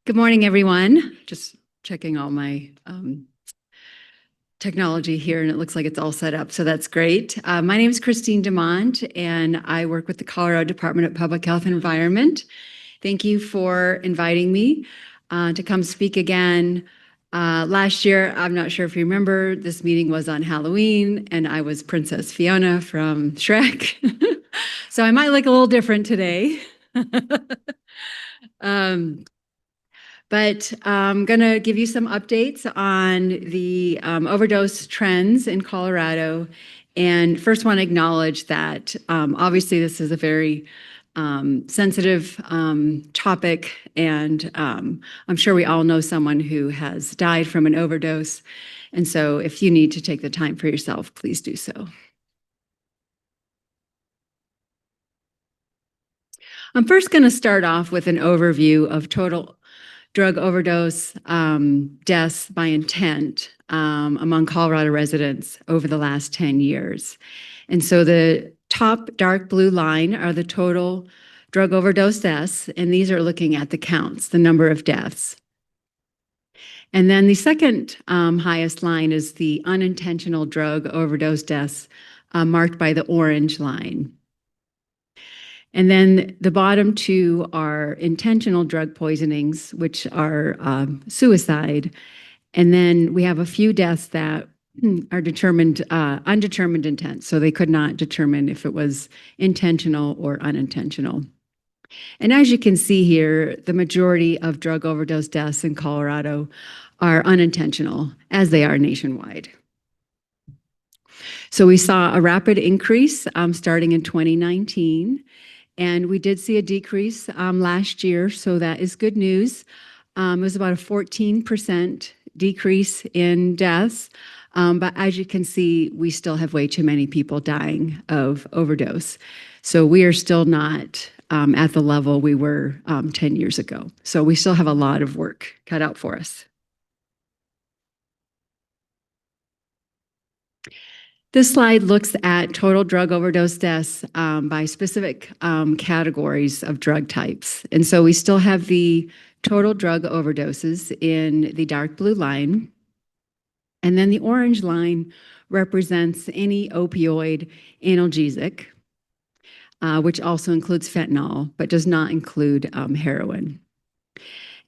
Good morning, everyone. Just checking all my technology here, and it looks like it's all set up, so that's great. My name is Christine Demont, and I work with the Colorado Department of Public Health and Environment. Thank you for inviting me to come speak again. Last year, I'm not sure if you remember, this meeting was on Halloween, and I was Princess Fiona from Shrek. So I might look a little different today. But I'm going to give you some updates on the overdose trends in Colorado. And first want to acknowledge that obviously this is a very sensitive topic, and I'm sure we all know someone who has died from an overdose. And so if you need to take the time for yourself, please do so. I'm first going to start off with an overview of total drug overdose deaths by intent among Colorado residents over the last 10 years. And so the top dark blue line are the total drug overdose deaths, and these are looking at the counts, the number of deaths. And then the second highest line is the unintentional drug overdose deaths marked by the orange line. And then the bottom two are intentional drug poisonings, which are suicide. And then we have a few deaths that are determined, undetermined intent. So they could not determine if it was intentional or unintentional. And as you can see here, the majority of drug overdose deaths in Colorado are unintentional, as they are nationwide. So we saw a rapid increase starting in 2019. And we did see a decrease last year, so that is good news. It was about a 14% decrease in deaths. But as you can see, we still have way too many people dying of overdose. So we are still not at the level we were 10 years ago. So we still have a lot of work cut out for us. This slide looks at total drug overdose deaths by specific categories of drug types. And so we still have the total drug overdoses in the dark blue line. And then the orange line represents any opioid analgesic, which also includes fentanyl, but does not include heroin.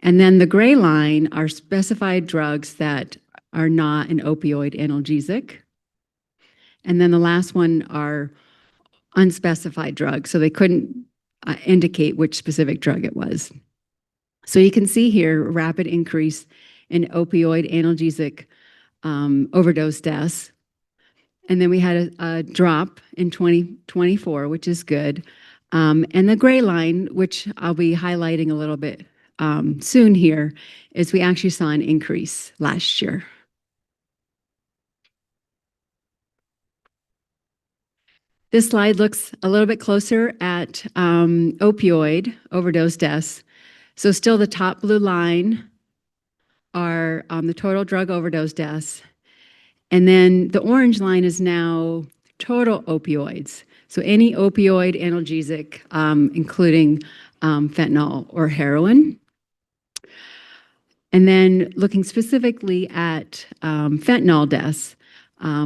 And then the gray line are specified drugs that are not an opioid analgesic. And then the last one are unspecified drugs, so they couldn't indicate which specific drug it was. So you can see here a rapid increase in opioid analgesic overdose deaths. And then we had a drop in 2024, which is good. And the gray line, which I'll be highlighting a little bit soon here, is we actually saw an increase last year. This slide looks a little bit closer at opioid overdose deaths. So still the top blue line are the total drug overdose deaths. And then the orange line is now total opioids. So any opioid analgesic, including fentanyl or heroin. And then looking specifically at fentanyl deaths,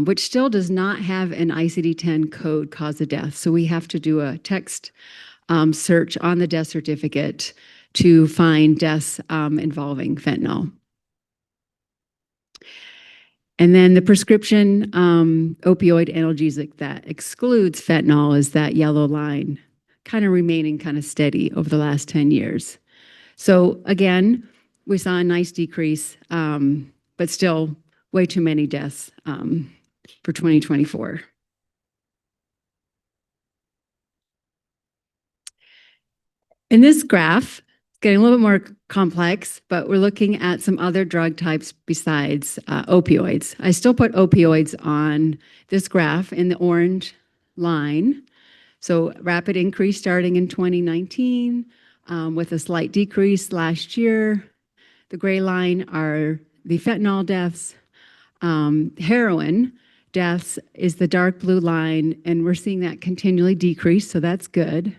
which still does not have an ICD-10 code cause of death. So we have to do a text search on the death certificate to find deaths involving fentanyl. And then the prescription opioid analgesic that excludes fentanyl is that yellow line, kind of remaining kind of steady over the last 10 years. So again, we saw a nice decrease, but still way too many deaths for 2024. In this graph, it's getting a little bit more complex, but we're looking at some other drug types besides opioids. I still put opioids on this graph in the orange line. So rapid increase starting in 2019 with a slight decrease last year. The gray line are the fentanyl deaths. Heroin deaths is the dark blue line, and we're seeing that continually decrease, so that's good.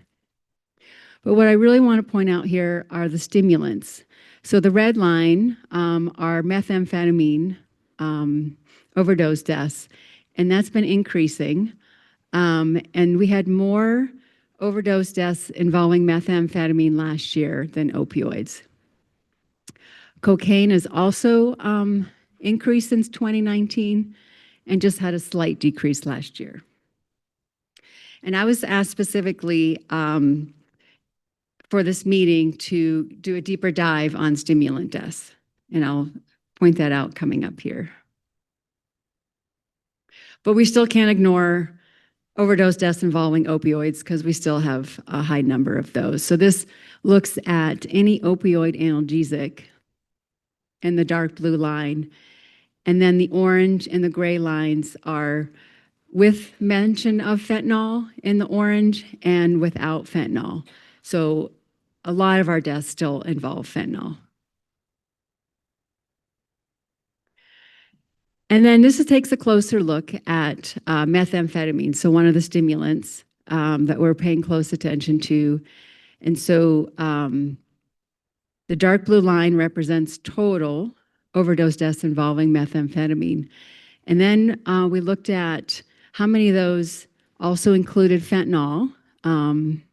But what I really want to point out here are the stimulants. So the red line are methamphetamine overdose deaths, and that's been increasing. And we had more overdose deaths involving methamphetamine last year than opioids. Cocaine has also increased since 2019 and just had a slight decrease last year. And I was asked specifically for this meeting to do a deeper dive on stimulant deaths, and I'll point that out coming up here. But we still can't ignore overdose deaths involving opioids because we still have a high number of those. So this looks at any opioid analgesic in the dark blue line, and then the orange and the gray lines are with mention of fentanyl in the orange and without fentanyl. So a lot of our deaths still involve fentanyl. And then this takes a closer look at methamphetamine, so one of the stimulants that we're paying close attention to. And so the dark blue line represents total overdose deaths involving methamphetamine. And then we looked at how many of those also included fentanyl,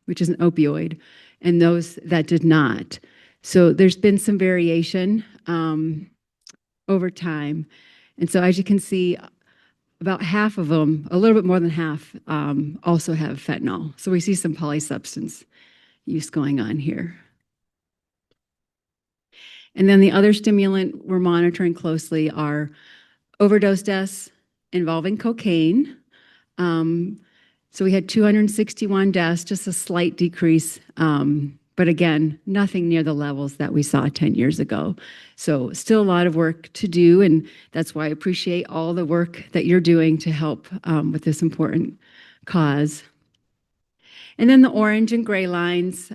which is an opioid, and those that did not. So there's been some variation over time. And so as you can see, about half of them, a little bit more than half, also have fentanyl. So we see some polysubstance use going on here. And then the other stimulant we're monitoring closely are overdose deaths involving cocaine. So we had 261 deaths, just a slight decrease, but again, nothing near the levels that we saw 10 years ago. So still a lot of work to do, and that's why I appreciate all the work that you're doing to help with this important cause. And then the orange and gray lines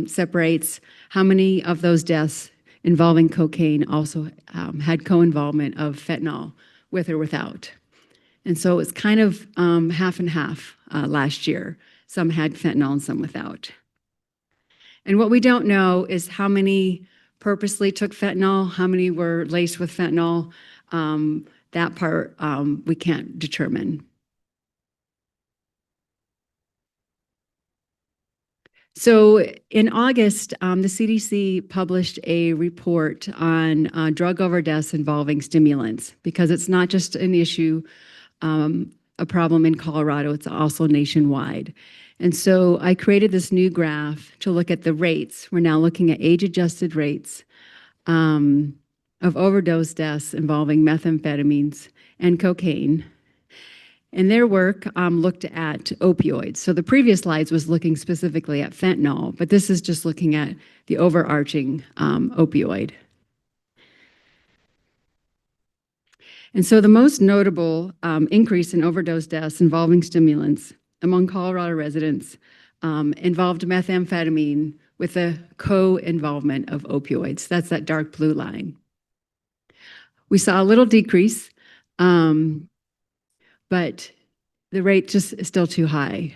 separates how many of those deaths involving cocaine also had co-involvement of fentanyl, with or without. And so it's kind of half and half last year. Some had fentanyl and some without. And what we don't know is how many purposely took fentanyl, how many were laced with fentanyl. That part we can't determine. So in August, the CDC published a report on drug overdose involving stimulants, because it's not just an issue, a problem in Colorado, it's also nationwide. And so I created this new graph to look at the rates. We're now looking at age-adjusted rates of overdose deaths involving methamphetamines and cocaine. And their work looked at opioids. So the previous slides was looking specifically at fentanyl, but this is just looking at the overarching opioid. And so the most notable increase in overdose deaths involving stimulants among Colorado residents involved methamphetamine with a co-involvement of opioids. That's that dark blue line. We saw a little decrease, but the rate just is still too high.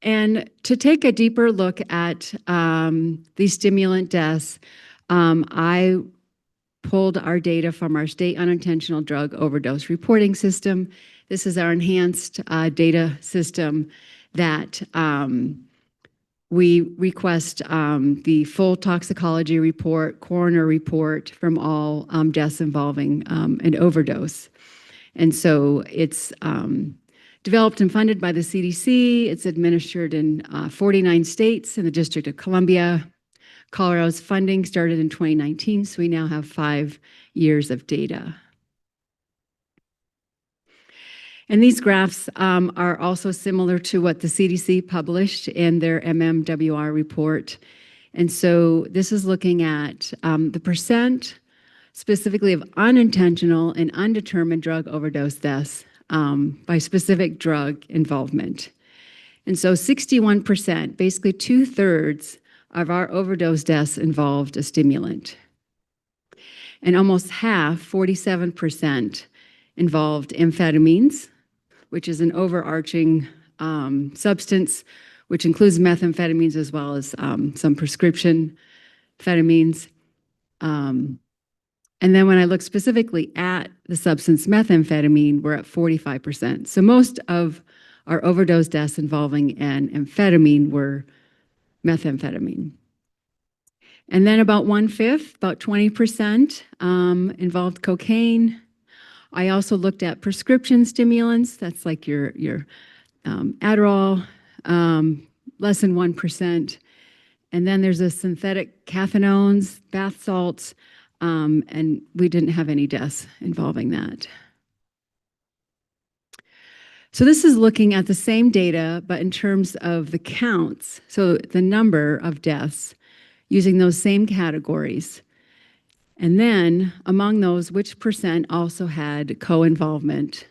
And to take a deeper look at these stimulant deaths, I pulled our data from our state unintentional drug overdose reporting system. This is our enhanced data system that we request the full toxicology report, coroner report from all deaths involving an overdose. And so it's developed and funded by the CDC. It's administered in 49 states and the District of Columbia. Colorado's funding started in 2019, so we now have 5 years of data. And these graphs are also similar to what the CDC published in their MMWR report. And so this is looking at the percent specifically of unintentional and undetermined drug overdose deaths by specific drug involvement. And so 61%, basically 2/3 of our overdose deaths involved a stimulant. And almost half, 47%, involved amphetamines, which is an overarching substance which includes methamphetamines as well as some prescription amphetamines. And then when I look specifically at the substance methamphetamine, we're at 45%. So most of our overdose deaths involving an amphetamine were methamphetamine. And then about 1/5, about 20%, involved cocaine. I also looked at prescription stimulants. That's like your Adderall, less than 1%. And then there's the synthetic cathinones, bath salts, and we didn't have any deaths involving that. So this is looking at the same data, but in terms of the counts, so the number of deaths using those same categories. And then among those, which percent also had co-involvement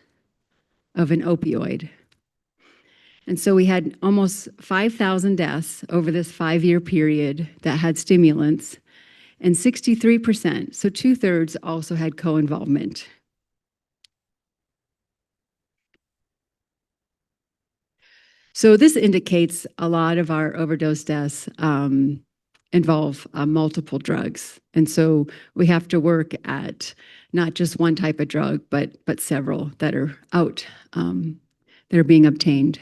of an opioid. And so we had almost 5,000 deaths over this 5-year period that had stimulants, and 63%, so 2/3, also had co-involvement. So this indicates a lot of our overdose deaths involve multiple drugs. And so we have to work at not just one type of drug, but several that are out, that are being obtained.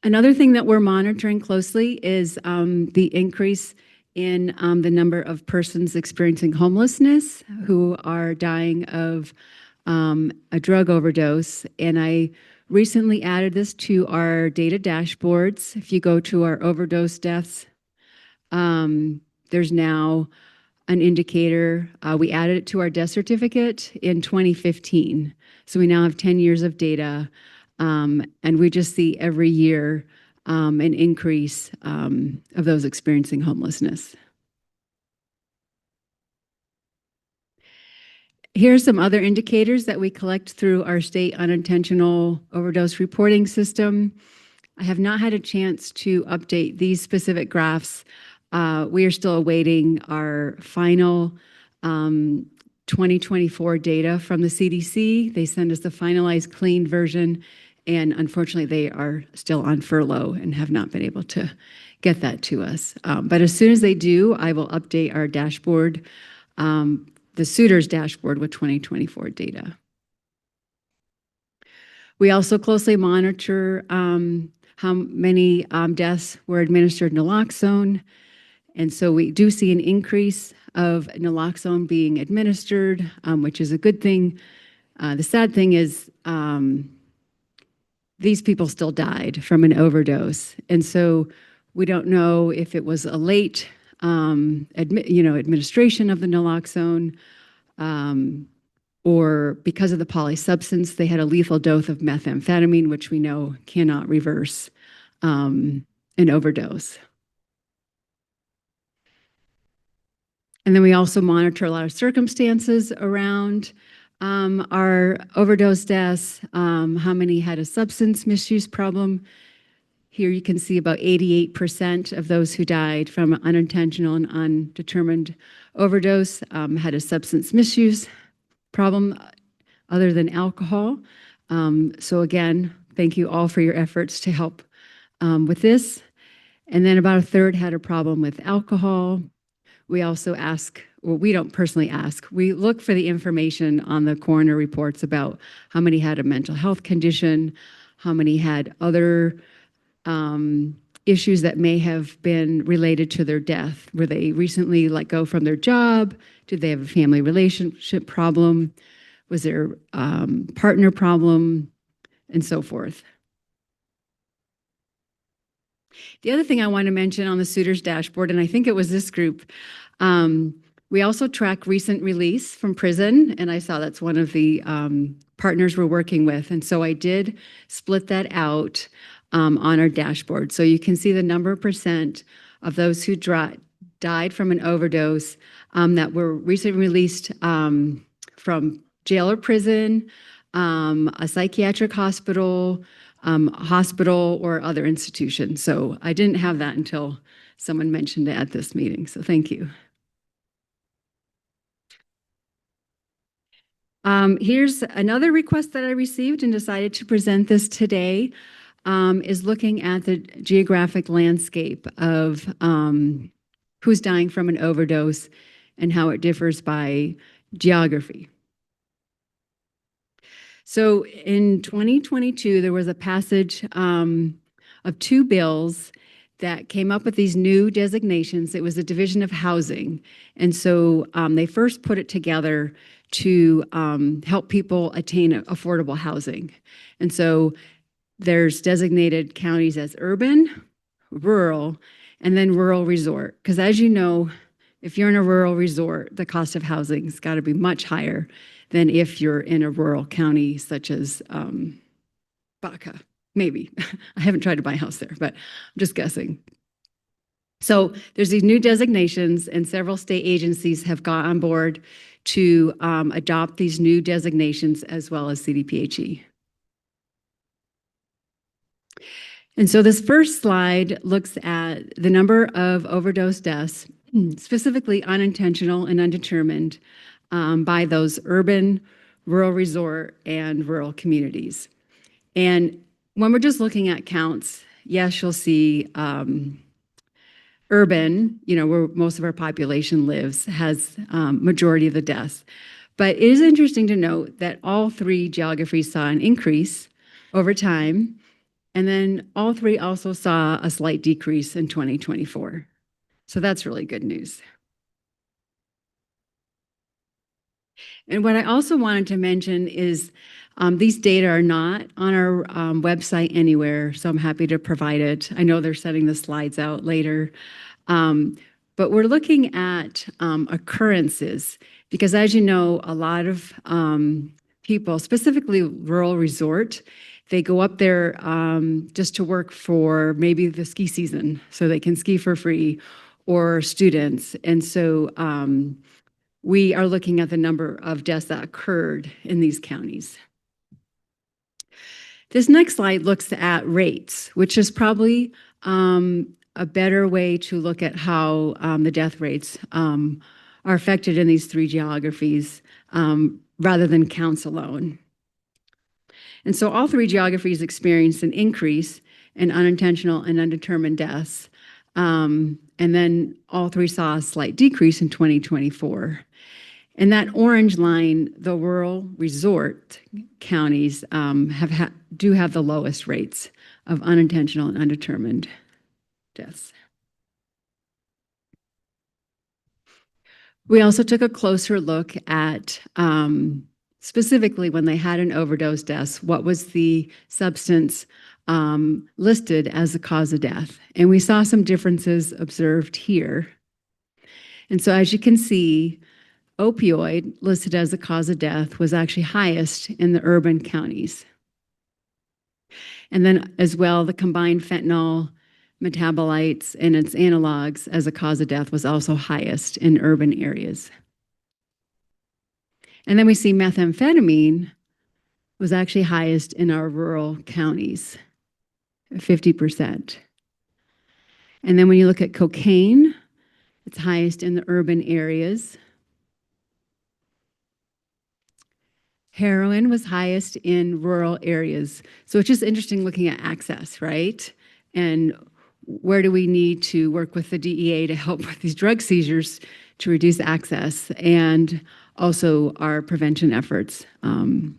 Another thing that we're monitoring closely is the increase in the number of persons experiencing homelessness who are dying of a drug overdose. And I recently added this to our data dashboards. If you go to our overdose deaths, there's now an indicator. We added it to our death certificate in 2015. So we now have 10 years of data, and we just see every year an increase of those experiencing homelessness. Here are some other indicators that we collect through our state unintentional overdose reporting system. I have not had a chance to update these specific graphs. We are still awaiting our final 2024 data from the CDC. They send us the finalized clean version, and unfortunately they are still on furlough and have not been able to get that to us. But as soon as they do, I will update our dashboard, the suitors dashboard, with 2024 data. We also closely monitor how many deaths were administered naloxone. And so we do see an increase of naloxone being administered, which is a good thing. The sad thing is these people still died from an overdose. And so we don't know if it was a late administration of the naloxone, or because of the polysubstance, they had a lethal dose of methamphetamine, which we know cannot reverse an overdose. And then we also monitor a lot of circumstances around our overdose deaths, how many had a substance misuse problem. Here you can see about 88% of those who died from unintentional and undetermined overdose had a substance misuse problem other than alcohol. So again, thank you all for your efforts to help with this. And then about 1/3 had a problem with alcohol. We also ask, well, we don't personally ask, we look for the information on the coroner reports about how many had a mental health condition, how many had other issues that may have been related to their death. Were they recently let go from their job? Did they have a family relationship problem? Was there partner problem? And so forth. The other thing I want to mention on the suitors dashboard, and I think it was this group, we also track recent release from prison, and I saw that's one of the partners we're working with. And so I did split that out on our dashboard. So you can see the number percent of those who died from an overdose that were recently released from jail or prison, a psychiatric hospital, or other institution. So I didn't have that until someone mentioned it at this meeting. So thank you. Here's another request that I received and decided to present this today, is looking at the geographic landscape of who's dying from an overdose and how it differs by geography. So in 2022, there was a passage of two bills that came up with these new designations. It was a division of housing. And so they first put it together to help people attain affordable housing. And so there's designated counties as urban, rural, and then rural resort. Because as you know, if you're in a rural resort, the cost of housing's got to be much higher than if you're in a rural county such as Baca, maybe. I haven't tried to buy a house there, but I'm just guessing. So there's these new designations, and several state agencies have got on board to adopt these new designations as well as CDPHE. And so this first slide looks at the number of overdose deaths, specifically unintentional and undetermined, by those urban, rural resort, and rural communities. And when we're just looking at counts, yes, you'll see urban, where most of our population lives, has majority of the deaths. But it is interesting to note that all three geographies saw an increase over time, and then all three also saw a slight decrease in 2024. So that's really good news. And what I also wanted to mention is these data are not on our website anywhere, so I'm happy to provide it. I know they're sending the slides out later. But we're looking at occurrences because, as you know, a lot of people, specifically rural resort, they go up there just to work for maybe the ski season so they can ski for free, or students. And so we are looking at the number of deaths that occurred in these counties. This next slide looks at rates, which is probably a better way to look at how the death rates are affected in these three geographies rather than counts alone. And so all three geographies experienced an increase in unintentional and undetermined deaths. And then all three saw a slight decrease in 2024. And that orange line, the rural resort counties do have the lowest rates of unintentional and undetermined deaths. We also took a closer look at specifically when they had an overdose death, what was the substance listed as the cause of death. And we saw some differences observed here. And so as you can see, opioid listed as the cause of death was actually highest in the urban counties. And then as well, the combined fentanyl, metabolites, and its analogs as a cause of death was also highest in urban areas. And then we see methamphetamine was actually highest in our rural counties, 50%. And then when you look at cocaine, it's highest in the urban areas. Heroin was highest in rural areas. So it's just interesting looking at access, right? And where do we need to work with the DEA to help with these drug seizures to reduce access, and also our prevention efforts. And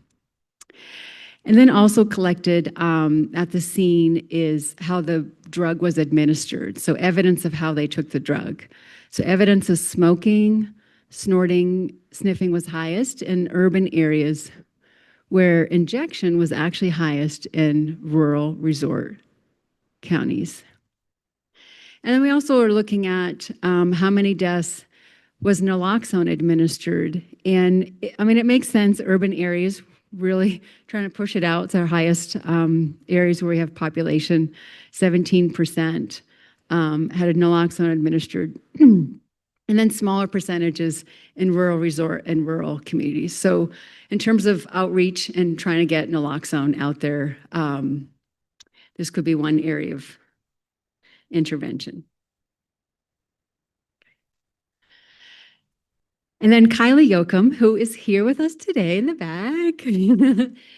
then also collected at the scene is how the drug was administered. So evidence of how they took the drug. So evidence of smoking, snorting, sniffing was highest in urban areas, where injection was actually highest in rural resort counties. And then we also are looking at how many deaths was naloxone administered. And it makes sense, urban areas really trying to push it out. It's our highest areas where we have population, 17% had a naloxone administered. And then smaller percentages in rural resort and rural communities. So in terms of outreach and trying to get naloxone out there, this could be one area of intervention. And then Kylie Yoakum, who is here with us today in the back.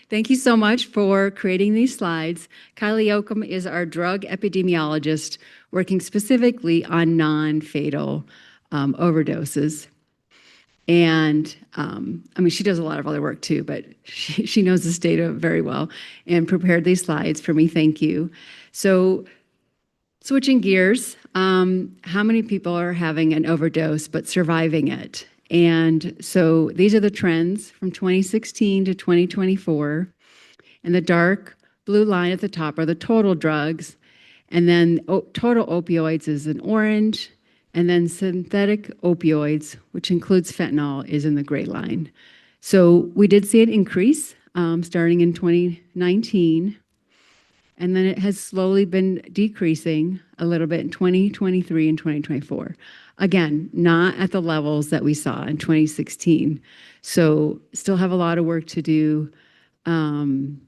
Thank you so much for creating these slides. Kylie Yoakum is our drug epidemiologist working specifically on non-fatal overdoses. And I mean, she does a lot of other work too, but she knows this data very well and prepared these slides for me. Thank you. So switching gears, how many people are having an overdose but surviving it? And so these are the trends from 2016 to 2024. And the dark blue line at the top are the total drugs. And then total opioids is in orange. And then synthetic opioids, which includes fentanyl, is in the gray line. So we did see an increase starting in 2019. And then it has slowly been decreasing a little bit in 2023 and 2024. Again, not at the levels that we saw in 2016. So still have a lot of work to do. And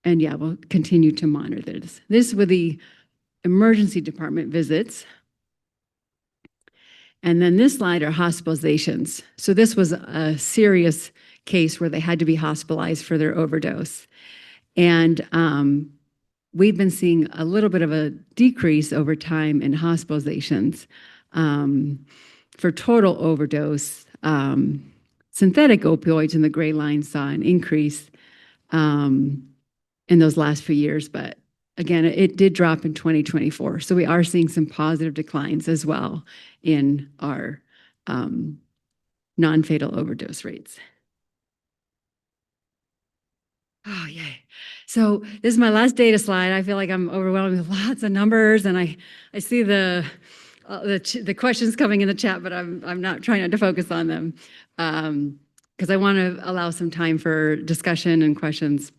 yeah, we'll continue to monitor this. This with the emergency department visits. And then this slide are hospitalizations. So this was a serious case where they had to be hospitalized for their overdose. And we've been seeing a little bit of a decrease over time in hospitalizations. For total overdose, synthetic opioids in the gray line saw an increase in those last few years, but again, it did drop in 2024. So we are seeing some positive declines as well in our non-fatal overdose rates. Oh, yay. So this is my last data slide. I feel like I'm overwhelmed with lots of numbers, and I see the questions coming in the chat, but I'm not trying not to focus on them because I want to allow some time for discussion and questions.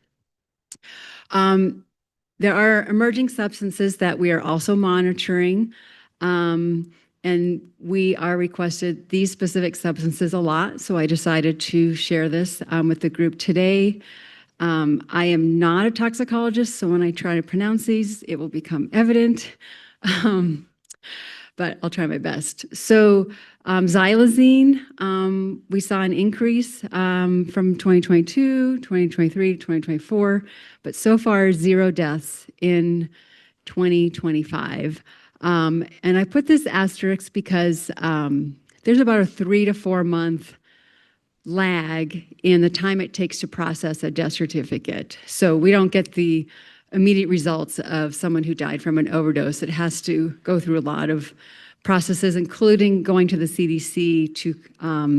There are emerging substances that we are also monitoring, and we are requested these specific substances a lot, so I decided to share this with the group today. I am not a toxicologist, so when I try to pronounce these, it will become evident, but I'll try my best. So xylazine, we saw an increase from 2022, 2023, 2024, but so far 0 deaths in 2025. And I put this asterisk because there's about a 3 to 4 month lag in the time it takes to process a death certificate. So we don't get the immediate results of someone who died from an overdose. It has to go through a lot of processes, including going to the CDC to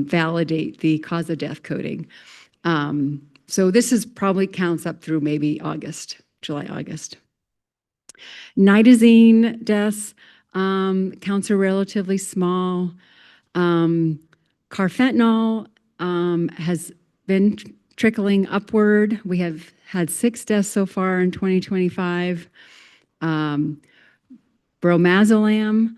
validate the cause of death coding. So this is probably counts up through maybe August, July, August. Nitazene deaths, counts are relatively small. Carfentanil has been trickling upward. We have had 6 deaths so far in 2025. Bromazolam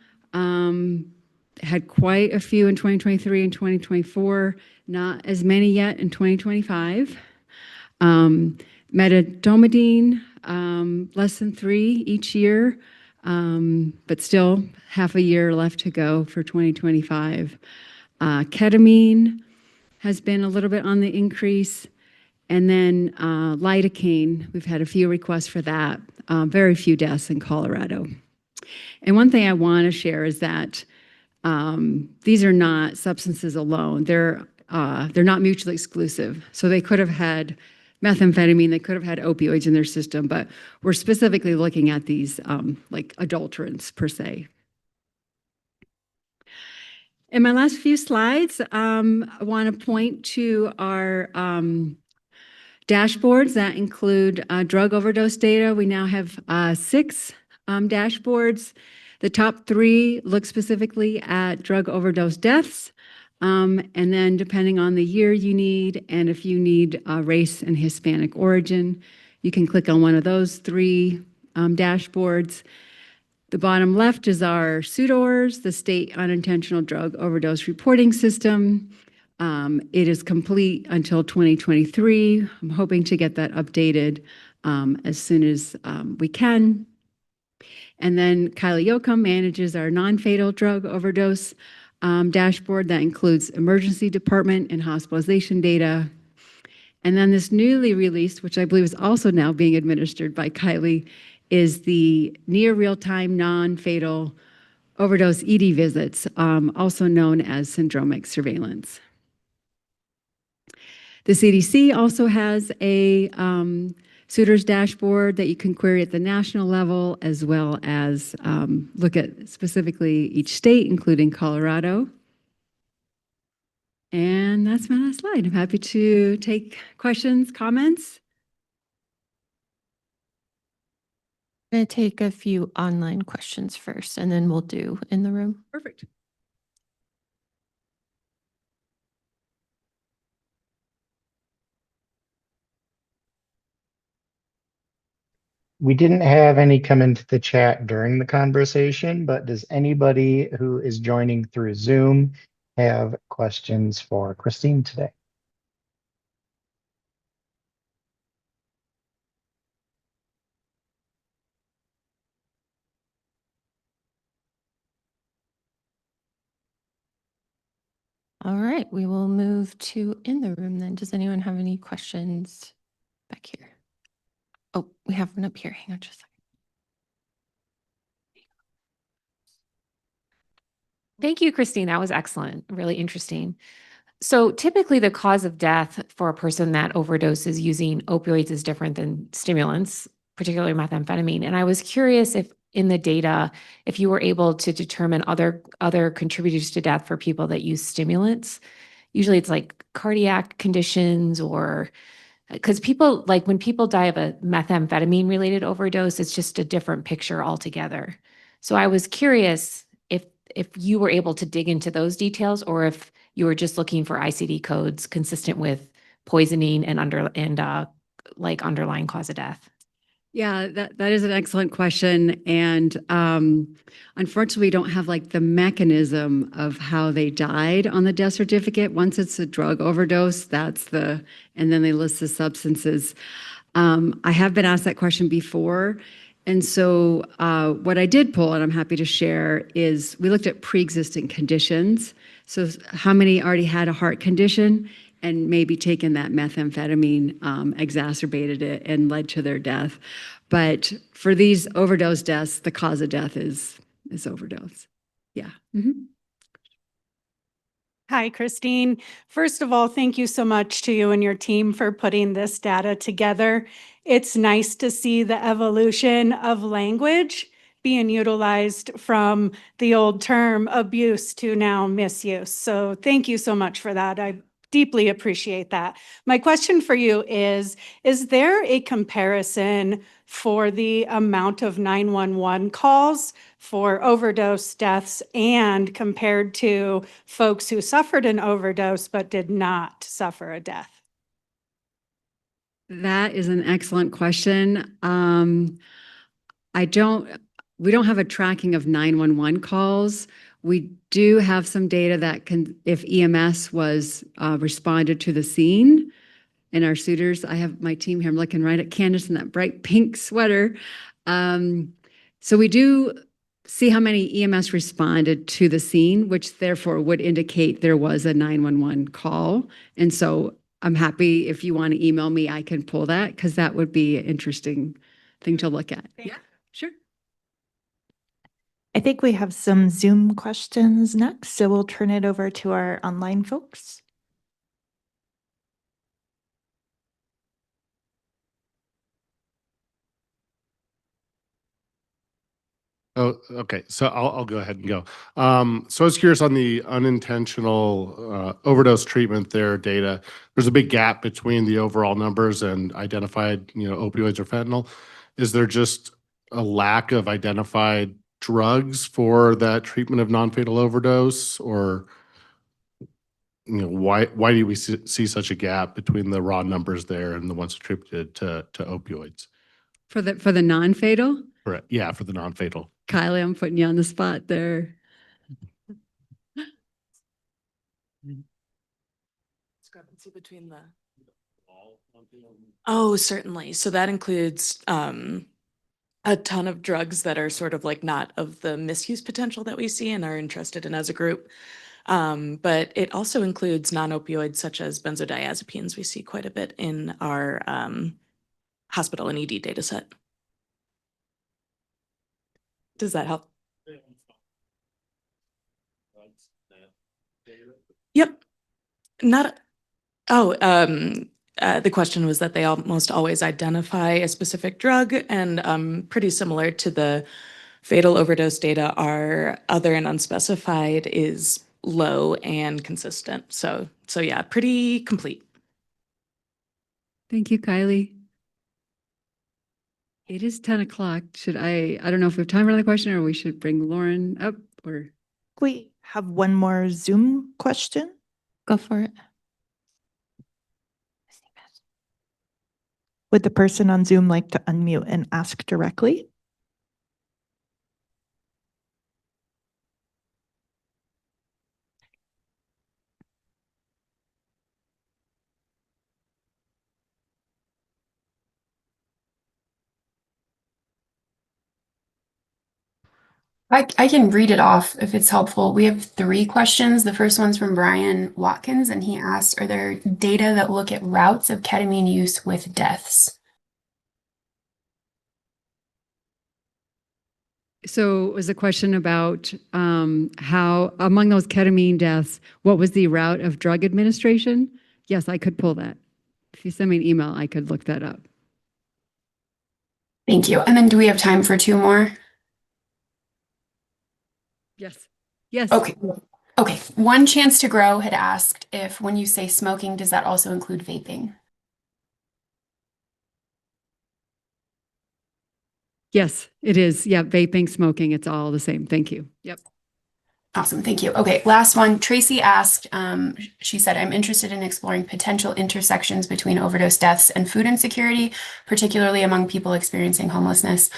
had quite a few in 2023 and 2024, not as many yet in 2025. Medetomidine, less than 3 each year, but still half a year left to go for 2025. Ketamine has been a little bit on the increase. And then lidocaine, we've had a few requests for that, very few deaths in Colorado. And one thing I want to share is that these are not substances alone. They're not mutually exclusive. So they could have had methamphetamine, they could have had opioids in their system, but we're specifically looking at these like adulterants per se. In my last few slides, I want to point to our dashboards that include drug overdose data. We now have 6 dashboards. The top 3 look specifically at drug overdose deaths. And then depending on the year you need, and if you need race and Hispanic origin, you can click on one of those 3 dashboards. The bottom left is our SUDORS, the State Unintentional Drug Overdose Reporting System. It is complete until 2023. I'm hoping to get that updated as soon as we can. And then Kylie Yoakum manages our non-fatal drug overdose dashboard that includes emergency department and hospitalization data. And then this newly released, which I believe is also now being administered by Kylie, is the near real-time non-fatal overdose ED visits, also known as syndromic surveillance. The CDC also has a suitors dashboard that you can query at the national level, as well as look at specifically each state, including Colorado. And that's my last slide. I'm happy to take questions, comments. I'm going to take a few online questions first, and then we'll do in the room. Perfect. We didn't have any come into the chat during the conversation, but does anybody who is joining through Zoom have questions for Christine today? All right, we will move to in the room then. Does anyone have any questions back here? Oh, we have one up here. Hang on just a second. Thank you, Christine. That was excellent. Really interesting. So typically the cause of death for a person that overdoses using opioids is different than stimulants, particularly methamphetamine. And I was curious if in the data, if you were able to determine other contributors to death for people that use stimulants. Usually it's like cardiac conditions, or because people, like when people die of a methamphetamine related overdose, it's just a different picture altogether. So I was curious if you were able to dig into those details, or if you were just looking for ICD codes consistent with poisoning and like underlying cause of death. Yeah, that is an excellent question. And unfortunately, we don't have like the mechanism of how they died on the death certificate. Once it's a drug overdose, and then they list the substances. I have been asked that question before. And so what I did pull, and I'm happy to share, is we looked at pre-existing conditions. So how many already had a heart condition and maybe taken that methamphetamine, exacerbated it and led to their death. But for these overdose deaths, the cause of death is overdose. Yeah. Mm-hmm. Hi, Christine. First of all, thank you so much to you and your team for putting this data together. It's nice to see the evolution of language being utilized from the old term abuse to now misuse. So thank you so much for that. I deeply appreciate that. My question for you is there a comparison for the amount of 911 calls for overdose deaths and compared to folks who suffered an overdose but did not suffer a death? That is an excellent question. We don't have a tracking of 911 calls. We do have some data that if EMS was responded to the scene, and our suitors, I have my team here, I'm looking right at Candace in that bright pink sweater. So we do see how many EMS responded to the scene, which therefore would indicate there was a 911 call. And so I'm happy if you want to email me, I can pull that, because that would be an interesting thing to look at. Yeah, sure. I think we have some Zoom questions next, so we'll turn it over to our online folks. Oh, okay. So I'll go ahead and go. So I was curious on the unintentional overdose treatment there data. There's a big gap between the overall numbers and identified, opioids or fentanyl. Is there just a lack of identified drugs for that treatment of non-fatal overdose, or why do we see such a gap between the raw numbers there and the ones attributed to opioids? For the non-fatal? Correct. Yeah, for the non-fatal. Kylie, I'm putting you on the spot there. Discrepancy between the. Oh, certainly. So that includes a ton of drugs that are sort of like not of the misuse potential that we see and are interested in as a group. But it also includes non-opioids such as benzodiazepines. We see quite a bit in our hospital and ED data set. Does that help? Yep. Not, oh, the question was that they almost always identify a specific drug, and pretty similar to the fatal overdose data, our other and unspecified is low and consistent. So yeah, pretty complete. Thank you, Kylie. It is 10 o'clock. I don't know if we have time for another question or we should bring Lauren up or. We have one more Zoom question. Go for it. Would the person on Zoom like to unmute and ask directly? I can read it off if it's helpful. We have 3 questions. The first one's from Brian Watkins, and he asked, are there data that look at routes of ketamine use with deaths? So it was a question about how among those ketamine deaths, what was the route of drug administration? Yes, I could pull that. If you send me an email, I could look that up. Thank you. And then do we have time for 2 more? Yes. Yes. Okay. Okay. One Chance to Grow had asked if when you say smoking, does that also include vaping? Yes, it is. Yeah, vaping, smoking, it's all the same. Thank you. Yep. Awesome. Thank you. Okay. Last one. Tracy asked, she said, I'm interested in exploring potential intersections between overdose deaths and food insecurity, particularly among people experiencing homelessness.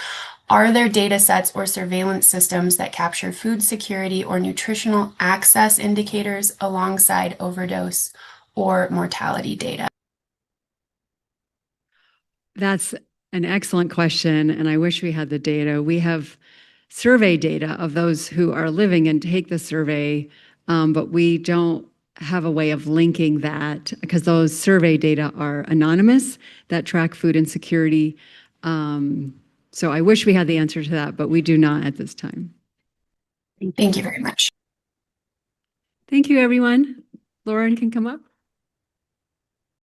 Are there data sets or surveillance systems that capture food security or nutritional access indicators alongside overdose or mortality data? That's an excellent question, and I wish we had the data. We have survey data of those who are living and take the survey, but we don't have a way of linking that because those survey data are anonymous that track food insecurity. So I wish we had the answer to that, but we do not at this time. Thank you very much. Thank you, everyone. Lauren can come up.